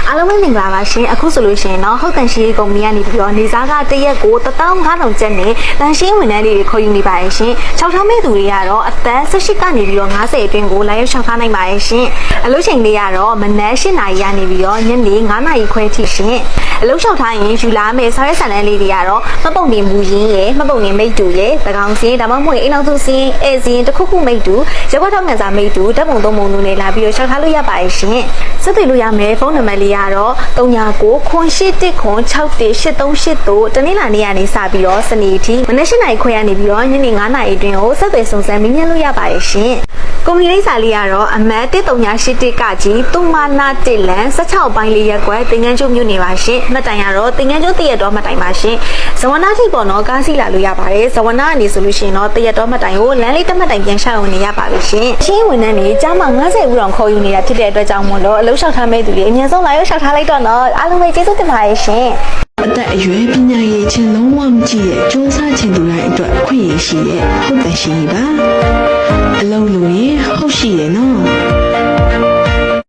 အားလုံးပဲမင်္ဂလာပါရှင်အခုဆိုလို့ရှိရင်တော့ဟုတ်တန်ရှိရေးကုမ္ပဏီကနေပြီးတော့နေစားကတရက်ကို15000ကျပ်နဲ့တန်ရှင်းဝန်ထမ်းတွေခေါ်ယူနေပါရဲ့ရှင်၆ထောင်မဲ့သူတွေကတော့အသက်18ကနေပြီးတော့50အတွင်းကိုလာရောက်ရှောက်ထားနိုင်ပါရဲ့ရှင်အလုပ်ချိန်လေးကတော့မနက်8နာရီကနေပြီးတော့ညနေ9နာရီခွဲထိရှင်အလုပ်လျှောက်ထားရင်ယူလာမယ်ဆောက်ရဲဆန်လန်းလေးတွေကတော့မှတ်ပုံတင်မူရင်းရယ်မှတ်ပုံတင်မိတ်တူရယ်သကောင်စင်းဒါမှမဟုတ်အိမ်နောက်သူစင်းအဲစင်းတစ်ခုခုမိတ်တူရက်ွက်ထောက်ခံစာမိတ်တူဓာတ်ပုံသုံးပုံတို့နဲ့လာပြီးတော့လျှောက်ထားလို့ရပါရဲ့ရှင်ဆက်သွယ်လို့ရမယ်ဖုန်းနံပါတ်လေးကတော့3998161838တနင်္လာနေ့ကနေစပြီးတော့စနေအထိမနက်8နာရီခွဲကနေပြီးတော့ညနေ9နာရီအတွင်းကိုဆက်သွယ်စုံစမ်းမေးမြန်းလို့ရပါရဲ့ရှင်ကုမ္ပဏီလိပ်စာလေးကတော့အမှတ်1381ကကြီးတူမာနာတစ်လန်16ပိုင်းလေးရက်ကွယ်တင်ငန်းကျုံမြို့နေပါရှင်မှတ်တိုင်ကတော့တင်ငန်းကျုံတရက်တော်မှတ်တိုင်ပါရှင်ဇဝနာထိပေါ့နော်ကားစီလာလို့ရပါတယ်ဇဝနာအနေဆိုလို့ရှိရင်တော့တရက်တော်မှတ်တိုင်ကိုလမ်းလေးတစ်မှတ်တိုင်ပြန်ရှောက်ဝင်နေရပါပြီရှင်ရှင်းဝန်ထမ်းတွေကြားမှာ90ဦးတောင်ခေါ်ယူနေတာဖြစ်တဲ့အတွက်ကြောင့်မို့လို့အလုပ်လျှောက်ထားမဲ့သူတွေအများဆုံးလာရောက်လျှောက်ထားလိုက်တော့နော်အားလုံးပဲကျေးဇူးတင်ပါတယ်ရှင်အသက်အရွယ်ပညာရေးချင်းလုံးဝမကြည့်ရဲ့စူးစမ်းချင်သူတိုင်းအတွက်ခွင့်ရရှိရဲ့ဟုတ်တယ်ရှိပါအလုံးလို့ရဟုတ်ရှိရဲ့နော်